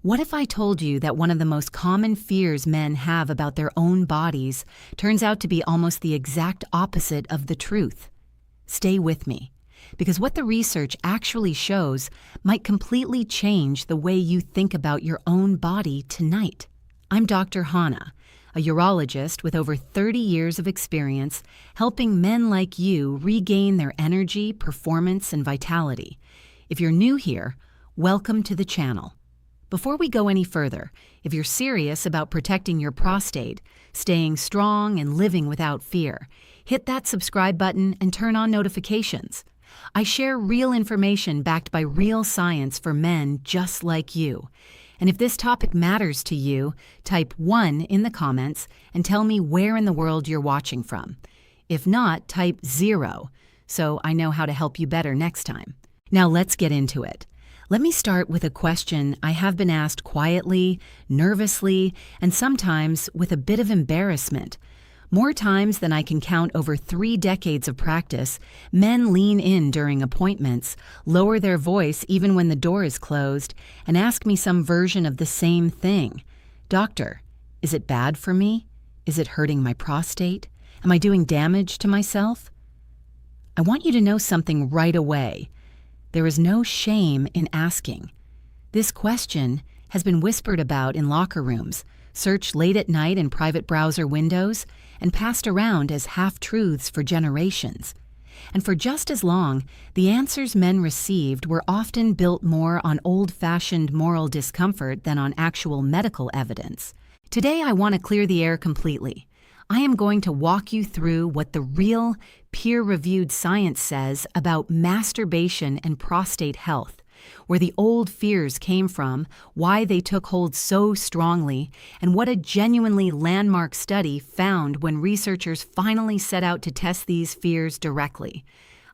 What if I told you that one of the most common fears men have about their own bodies turns out to be almost the exact opposite of the truth? Stay with me, because what the research actually shows might completely change the way you think about your own body tonight. I'm Dr. Hannah, a urologist with over 30 years of experience helping men like you regain their energy, performance, and vitality. If you're new here, welcome to the channel. Before we go any further, if you're serious about protecting your prostate, staying strong, and living without fear, hit that subscribe button and turn on notifications. I share real information backed by real science for men just like you. And if this topic matters to you, type 1 in the comments and tell me where in the world you're watching from. If not, type 0, so I know how to help you better next time. Now let's get into it. Let me start with a question I have been asked quietly, nervously, and sometimes with a bit of embarrassment. More times than I can count over 3 decades of practice, men lean in during appointments, lower their voice even when the door is closed, and ask me some version of the same thing. Doctor, is it bad for me? Is it hurting my prostate? Am I doing damage to myself? I want you to know something right away. There is no shame in asking. This question has been whispered about in locker rooms, searched late at night in private browser windows, and passed around as half-truths for generations. And for just as long, the answers men received were often built more on old-fashioned moral discomfort than on actual medical evidence. Today I want to clear the air completely. I am going to walk you through what the real, peer-reviewed science says about masturbation and prostate health, where the old fears came from, why they took hold so strongly, and what a genuinely landmark study found when researchers finally set out to test these fears directly.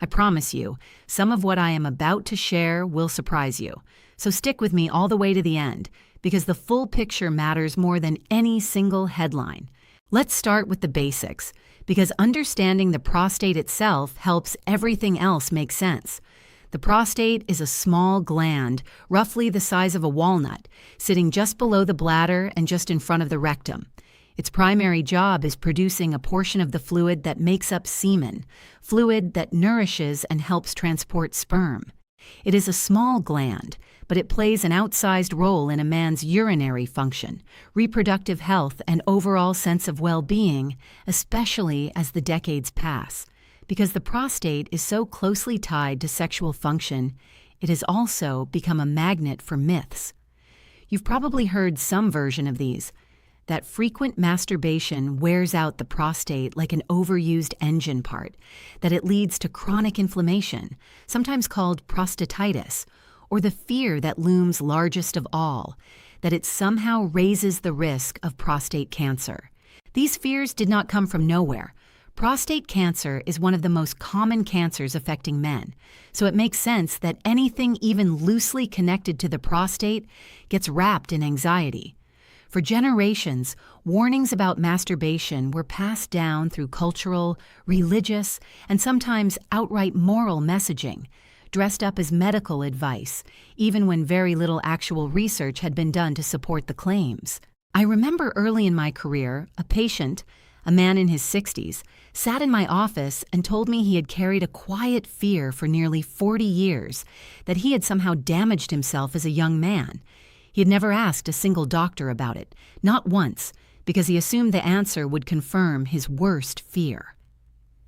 I promise you, some of what I am about to share will surprise you. So stick with me all the way to the end, because the full picture matters more than any single headline. Let's start with the basics, because understanding the prostate itself helps everything else make sense. The prostate is a small gland, roughly the size of a walnut, sitting just below the bladder and just in front of the rectum. Its primary job is producing a portion of the fluid that makes up semen, fluid that nourishes and helps transport sperm. It is a small gland, but it plays an outsized role in a man's urinary function, reproductive health, and overall sense of well-being, especially as the decades pass. Because the prostate is so closely tied to sexual function, it has also become a magnet for myths. You've probably heard some version of these, that frequent masturbation wears out the prostate like an overused engine part, that it leads to chronic inflammation, sometimes called prostatitis, or the fear that looms largest of all, that it somehow raises the risk of prostate cancer. These fears did not come from nowhere. Prostate cancer is one of the most common cancers affecting men, so it makes sense that anything even loosely connected to the prostate gets wrapped in anxiety. For generations, warnings about masturbation were passed down through cultural, religious, and sometimes outright moral messaging, dressed up as medical advice, even when very little actual research had been done to support the claims. I remember early in my career, a patient, a man in his 60s, sat in my office and told me he had carried a quiet fear for nearly 40 years, that he had somehow damaged himself as a young man. He had never asked a single doctor about it, not once, because he assumed the answer would confirm his worst fear.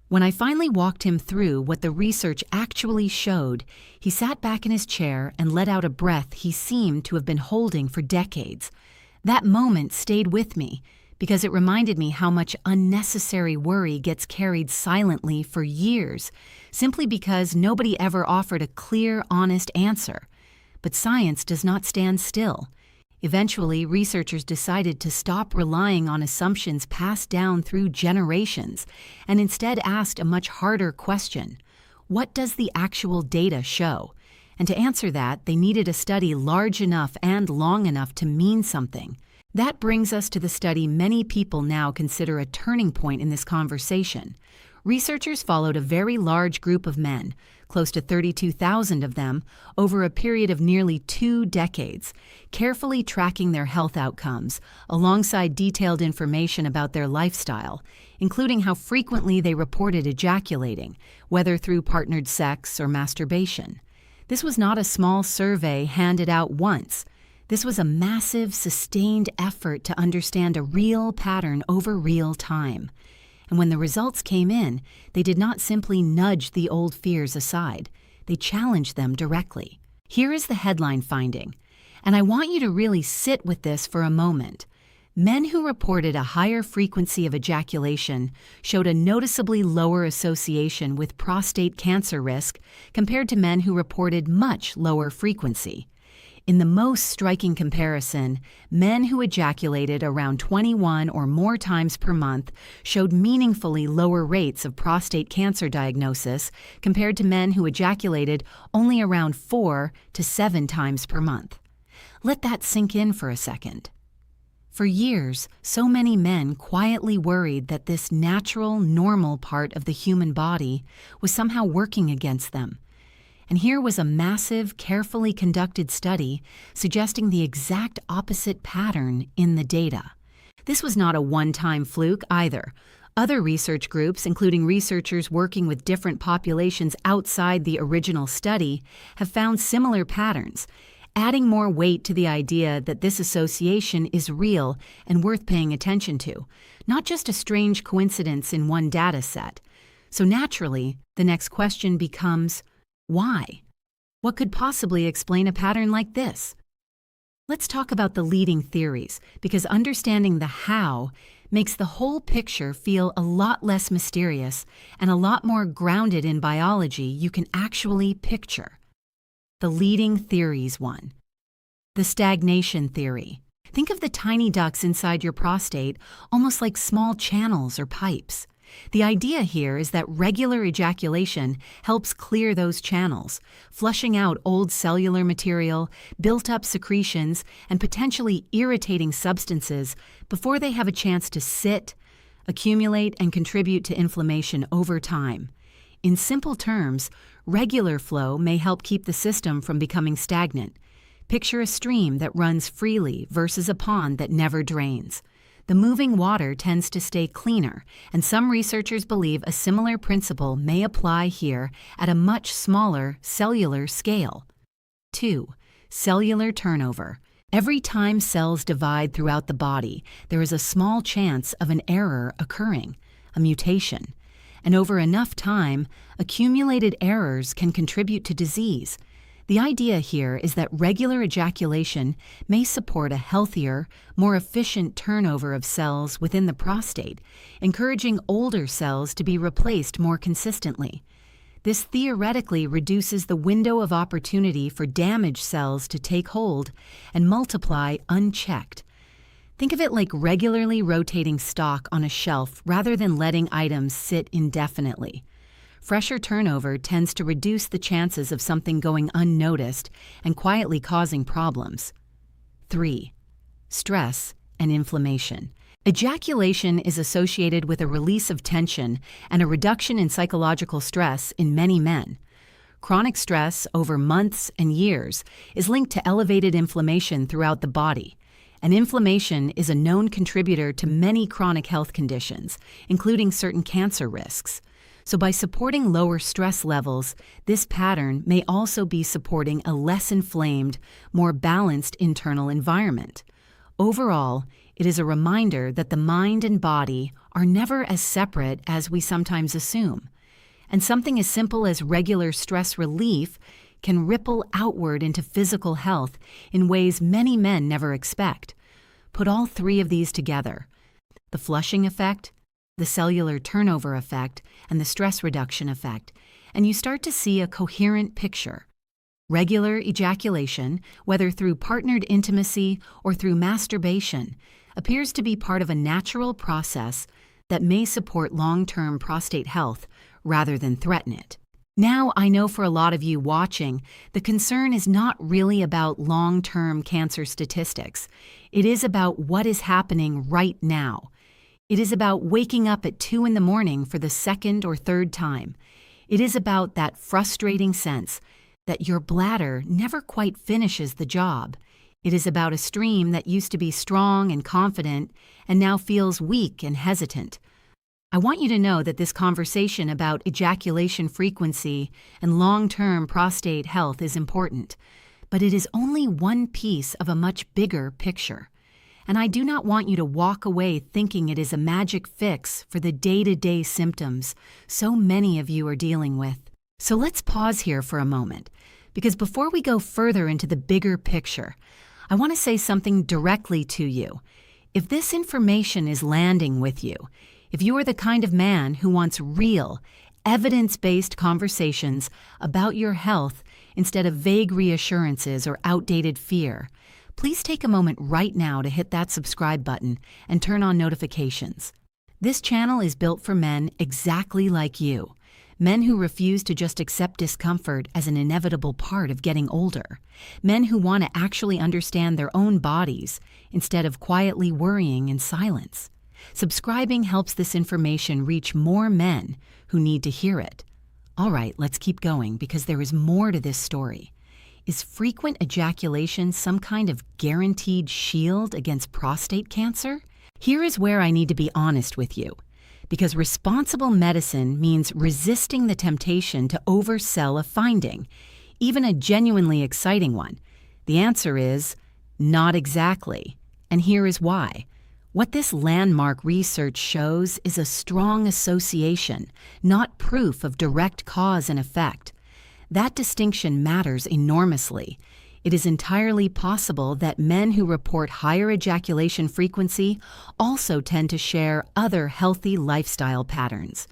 When I finally walked him through what the research actually showed, he sat back in his chair and let out a breath he seemed to have been holding for decades. That moment stayed with me because it reminded me how much unnecessary worry gets carried silently for years, simply because nobody ever offered a clear, honest answer. But science does not stand still. Eventually, researchers decided to stop relying on assumptions passed down through generations and instead asked a much harder question. What does the actual data show? And to answer that, they needed a study large enough and long enough to mean something. That brings us to the study many people now consider a turning point in this conversation. Researchers followed a very large group of men, close to 32,000 of them, over a period of nearly 2 decades, carefully tracking their health outcomes alongside detailed information about their lifestyle, including how frequently they reported ejaculating, whether through partnered sex or masturbation. This was not a small survey handed out once. This was a massive, sustained effort to understand a real pattern over real time. And when the results came in, they did not simply nudge the old fears aside. They challenged them directly. Here is the headline finding, and I want you to really sit with this for a moment. Men who reported a higher frequency of ejaculation showed a noticeably lower association with prostate cancer risk compared to men who reported much lower frequency. In the most striking comparison, men who ejaculated around 21 or more times per month showed meaningfully lower rates of prostate cancer diagnosis compared to men who ejaculated only around 4 to 7 times per month. Let that sink in for a second. For years, so many men quietly worried that this natural, normal part of the human body was somehow working against them. And here was a massive, carefully conducted study suggesting the exact opposite pattern in the data. This was not a one-time fluke either. Other research groups, including researchers working with different populations outside the original study, have found similar patterns, adding more weight to the idea that this association is real and worth paying attention to, not just a strange coincidence in one data set. So naturally, the next question becomes, why? What could possibly explain a pattern like this? Let's talk about the leading theories, because understanding the how makes the whole picture feel a lot less mysterious and a lot more grounded in biology you can actually picture. The leading theories 1. The stagnation theory. Think of the tiny ducts inside your prostate almost like small channels or pipes. The idea here is that regular ejaculation helps clear those channels, flushing out old cellular material, built-up secretions, and potentially irritating substances before they have a chance to sit, accumulate, and contribute to inflammation over time. In simple terms, regular flow may help keep the system from becoming stagnant. Picture a stream that runs freely versus a pond that never drains. The moving water tends to stay cleaner, and some researchers believe a similar principle may apply here at a much smaller cellular scale. 2. Cellular turnover. Every time cells divide throughout the body, there is a small chance of an error occurring, a mutation. And over enough time, accumulated errors can contribute to disease. The idea here is that regular ejaculation may support a healthier, more efficient turnover of cells within the prostate, encouraging older cells to be replaced more consistently. This theoretically reduces the window of opportunity for damaged cells to take hold and multiply unchecked. Think of it like regularly rotating stock on a shelf rather than letting items sit indefinitely. Fresher turnover tends to reduce the chances of something going unnoticed and quietly causing problems. 3. Stress and inflammation. Ejaculation is associated with a release of tension and a reduction in psychological stress in many men. Chronic stress over months and years is linked to elevated inflammation throughout the body. And inflammation is a known contributor to many chronic health conditions, including certain cancer risks. So by supporting lower stress levels, this pattern may also be supporting a less inflamed, more balanced internal environment. Overall, it is a reminder that the mind and body are never as separate as we sometimes assume. And something as simple as regular stress relief can ripple outward into physical health in ways many men never expect. Put all 3 of these together: the flushing effect, the cellular turnover effect, and the stress reduction effect, and you start to see a coherent picture. Regular ejaculation, whether through partnered intimacy or through masturbation, appears to be part of a natural process that may support long-term prostate health rather than threaten it. Now, I know for a lot of you watching, the concern is not really about long-term cancer statistics. It is about what is happening right now. It is about waking up at 2 in the morning for the second or third time. It is about that frustrating sense that your bladder never quite finishes the job. It is about a stream that used to be strong and confident and now feels weak and hesitant. I want you to know that this conversation about ejaculation frequency and long-term prostate health is important, but it is only one piece of a much bigger picture. And I do not want you to walk away thinking it is a magic fix for the day-to-day symptoms so many of you are dealing with. So let's pause here for a moment, because before we go further into the bigger picture, I want to say something directly to you. If this information is landing with you, if you are the kind of man who wants real, evidence-based conversations about your health instead of vague reassurances or outdated fear, please take a moment right now to hit that subscribe button and turn on notifications. This channel is built for men exactly like you, men who refuse to just accept discomfort as an inevitable part of getting older, men who want to actually understand their own bodies instead of quietly worrying in silence. Subscribing helps this information reach more men who need to hear it. All right, let's keep going because there is more to this story. Is frequent ejaculation some kind of guaranteed shield against prostate cancer? Here is where I need to be honest with you, because responsible medicine means resisting the temptation to oversell a finding, even a genuinely exciting one. The answer is not exactly, and here is why. What this landmark research shows is a strong association, not proof of direct cause and effect. That distinction matters enormously. It is entirely possible that men who report higher ejaculation frequency also tend to share other healthy lifestyle patterns.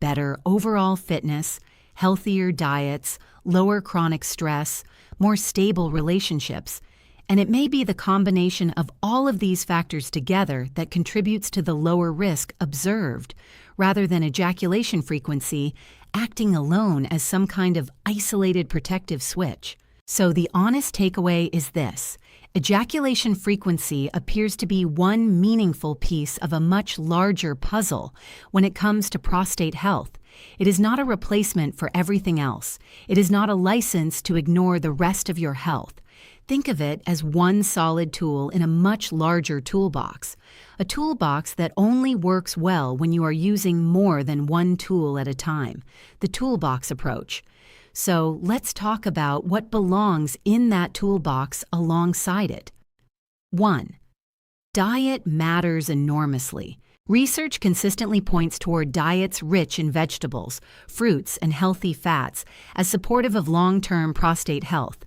Better overall fitness, healthier diets, lower chronic stress, more stable relationships, and it may be the combination of all of these factors together that contributes to the lower risk observed, rather than ejaculation frequency acting alone as some kind of isolated protective switch. So the honest takeaway is this: ejaculation frequency appears to be one meaningful piece of a much larger puzzle when it comes to prostate health. It is not a replacement for everything else. It is not a license to ignore the rest of your health. Think of it as one solid tool in a much larger toolbox, a toolbox that only works well when you are using more than one tool at a time, the toolbox approach. So let's talk about what belongs in that toolbox alongside it. 1. Diet matters enormously. Research consistently points toward diets rich in vegetables, fruits, and healthy fats as supportive of long-term prostate health.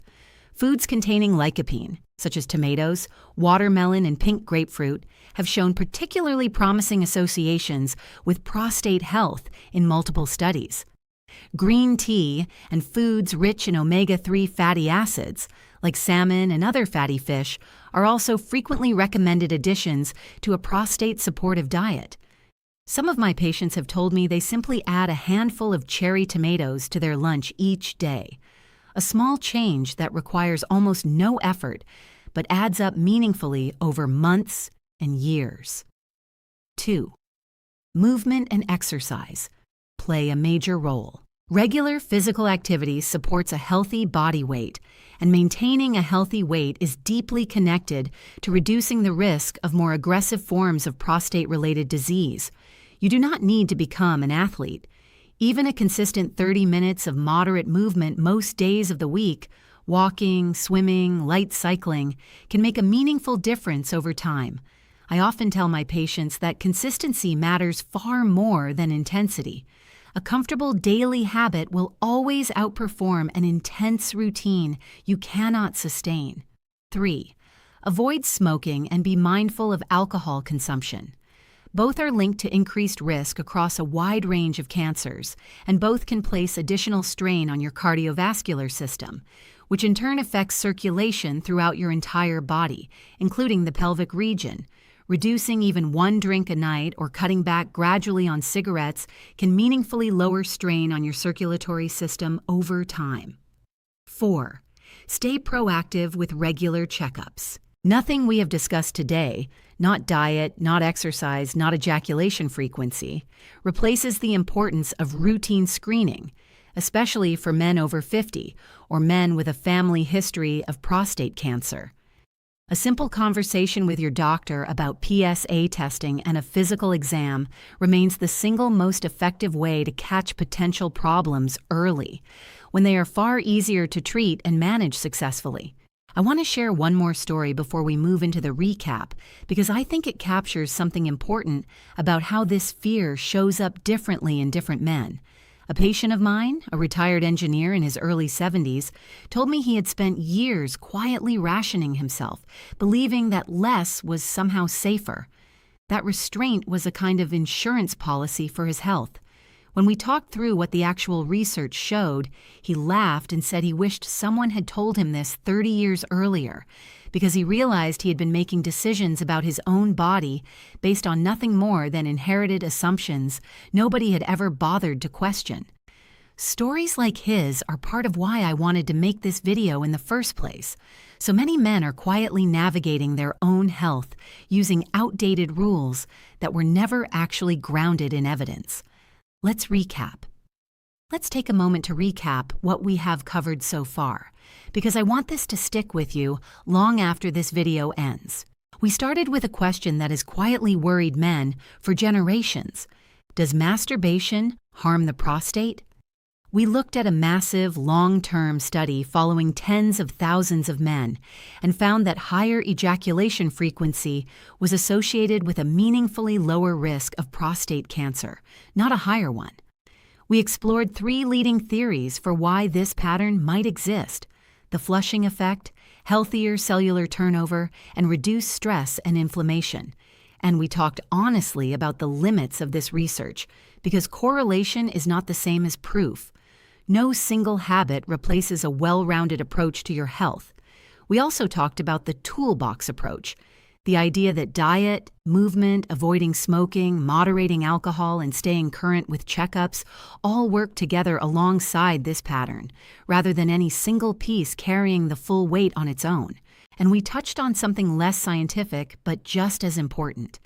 Foods containing lycopene, such as tomatoes, watermelon, and pink grapefruit, have shown particularly promising associations with prostate health in multiple studies. Green tea and foods rich in omega-3 fatty acids, like salmon and other fatty fish, are also frequently recommended additions to a prostate-supportive diet. Some of my patients have told me they simply add a handful of cherry tomatoes to their lunch each day. A small change that requires almost no effort, but adds up meaningfully over months and years. 2. Movement and exercise play a major role. Regular physical activity supports a healthy body weight, and maintaining a healthy weight is deeply connected to reducing the risk of more aggressive forms of prostate-related disease. You do not need to become an athlete. Even a consistent 30 minutes of moderate movement most days of the week, walking, swimming, light cycling, can make a meaningful difference over time. I often tell my patients that consistency matters far more than intensity. A comfortable daily habit will always outperform an intense routine you cannot sustain. 3. Avoid smoking and be mindful of alcohol consumption. Both are linked to increased risk across a wide range of cancers, and both can place additional strain on your cardiovascular system, which in turn affects circulation throughout your entire body, including the pelvic region. Reducing even one drink a night or cutting back gradually on cigarettes can meaningfully lower strain on your circulatory system over time. 4. Stay proactive with regular checkups. Nothing we have discussed today, not diet, not exercise, not ejaculation frequency, replaces the importance of routine screening, especially for men over 50 or men with a family history of prostate cancer. A simple conversation with your doctor about PSA testing and a physical exam remains the single most effective way to catch potential problems early, when they are far easier to treat and manage successfully. I want to share one more story before we move into the recap, because I think it captures something important about how this fear shows up differently in different men. A patient of mine, a retired engineer in his early 70s, told me he had spent years quietly rationing himself, believing that less was somehow safer. That restraint was a kind of insurance policy for his health. When we talked through what the actual research showed, he laughed and said he wished someone had told him this 30 years earlier, because he realized he had been making decisions about his own body based on nothing more than inherited assumptions nobody had ever bothered to question. Stories like his are part of why I wanted to make this video in the first place. So many men are quietly navigating their own health using outdated rules that were never actually grounded in evidence. Let's recap. Let's take a moment to recap what we have covered so far, because I want this to stick with you long after this video ends. We started with a question that has quietly worried men for generations. Does masturbation harm the prostate? We looked at a massive, long-term study following tens of thousands of men and found that higher ejaculation frequency was associated with a meaningfully lower risk of prostate cancer, not a higher one. We explored 3 leading theories for why this pattern might exist: the flushing effect, healthier cellular turnover, and reduced stress and inflammation. And we talked honestly about the limits of this research, because correlation is not the same as proof. No single habit replaces a well-rounded approach to your health. We also talked about the toolbox approach, the idea that diet, movement, avoiding smoking, moderating alcohol, and staying current with checkups all work together alongside this pattern, rather than any single piece carrying the full weight on its own. And we touched on something less scientific, but just as important: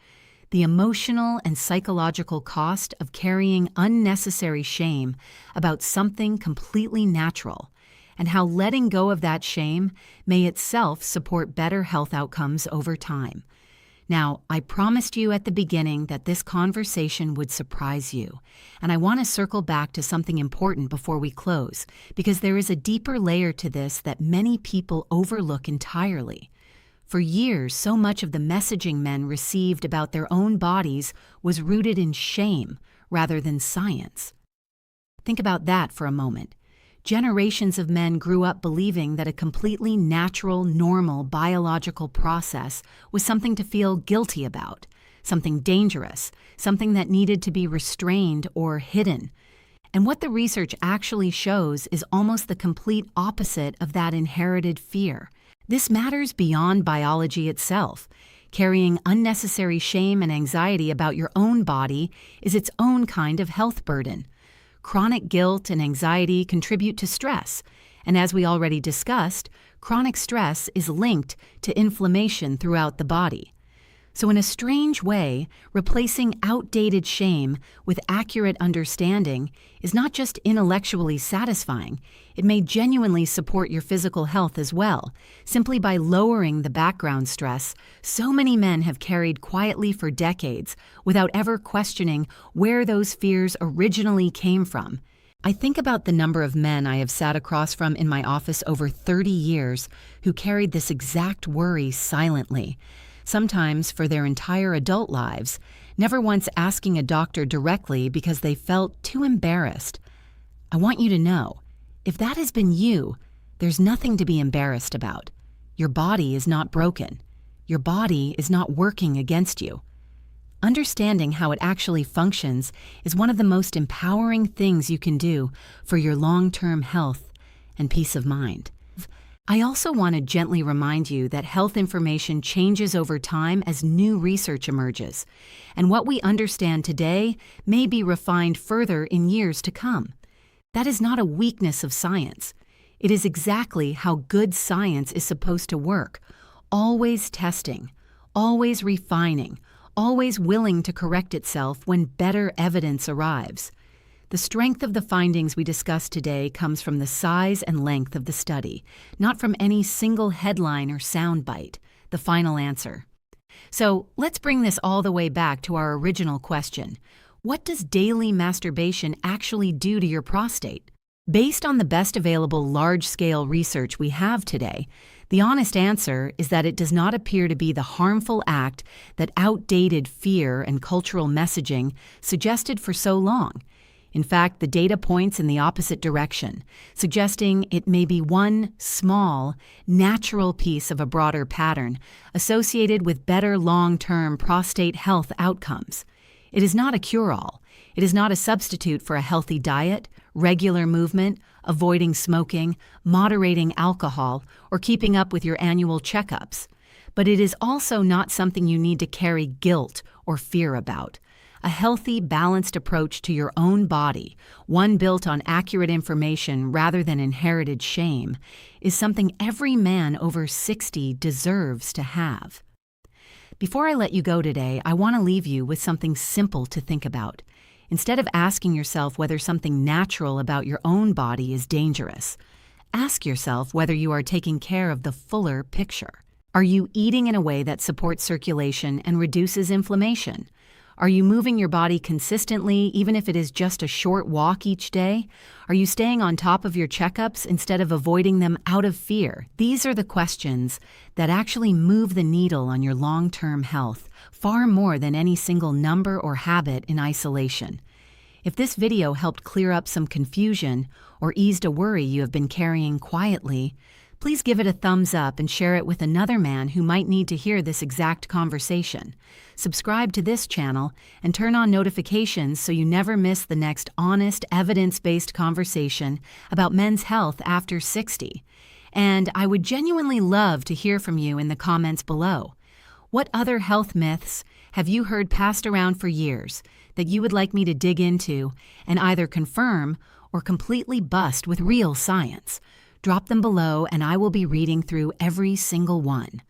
the emotional and psychological cost of carrying unnecessary shame about something completely natural, and how letting go of that shame may itself support better health outcomes over time. Now, I promised you at the beginning that this conversation would surprise you, and I want to circle back to something important before we close, because there is a deeper layer to this that many people overlook entirely. For years, so much of the messaging men received about their own bodies was rooted in shame rather than science. Think about that for a moment. Generations of men grew up believing that a completely natural, normal biological process was something to feel guilty about, something dangerous, something that needed to be restrained or hidden. And what the research actually shows is almost the complete opposite of that inherited fear. This matters beyond biology itself. Carrying unnecessary shame and anxiety about your own body is its own kind of health burden. Chronic guilt and anxiety contribute to stress, and as we already discussed, chronic stress is linked to inflammation throughout the body. So in a strange way, replacing outdated shame with accurate understanding is not just intellectually satisfying, it may genuinely support your physical health as well, simply by lowering the background stress so many men have carried quietly for decades without ever questioning where those fears originally came from. I think about the number of men I have sat across from in my office over 30 years who carried this exact worry silently, sometimes for their entire adult lives, never once asking a doctor directly because they felt too embarrassed. I want you to know, if that has been you, there's nothing to be embarrassed about. Your body is not broken. Your body is not working against you. Understanding how it actually functions is one of the most empowering things you can do for your long-term health and peace of mind. I also want to gently remind you that health information changes over time as new research emerges, and what we understand today may be refined further in years to come. That is not a weakness of science. It is exactly how good science is supposed to work, always testing, always refining, always willing to correct itself when better evidence arrives. The strength of the findings we discuss today comes from the size and length of the study, not from any single headline or soundbite, the final answer. So let's bring this all the way back to our original question. What does daily masturbation actually do to your prostate? Based on the best available large-scale research we have today, the honest answer is that it does not appear to be the harmful act that outdated fear and cultural messaging suggested for so long. In fact, the data points in the opposite direction, suggesting it may be one small, natural piece of a broader pattern associated with better long-term prostate health outcomes. It is not a cure-all. It is not a substitute for a healthy diet, regular movement, avoiding smoking, moderating alcohol, or keeping up with your annual checkups. But it is also not something you need to carry guilt or fear about. A healthy, balanced approach to your own body, one built on accurate information rather than inherited shame, is something every man over 60 deserves to have. Before I let you go today, I want to leave you with something simple to think about. Instead of asking yourself whether something natural about your own body is dangerous, ask yourself whether you are taking care of the fuller picture. Are you eating in a way that supports circulation and reduces inflammation? Are you moving your body consistently, even if it is just a short walk each day? Are you staying on top of your checkups instead of avoiding them out of fear? These are the questions that actually move the needle on your long-term health, far more than any single number or habit in isolation. If this video helped clear up some confusion or eased a worry you have been carrying quietly, please give it a thumbs up and share it with another man who might need to hear this exact conversation. Subscribe to this channel and turn on notifications so you never miss the next honest, evidence-based conversation about men's health after 60. And I would genuinely love to hear from you in the comments below. What other health myths have you heard passed around for years that you would like me to dig into and either confirm or completely bust with real science? Drop them below and I will be reading through every single one.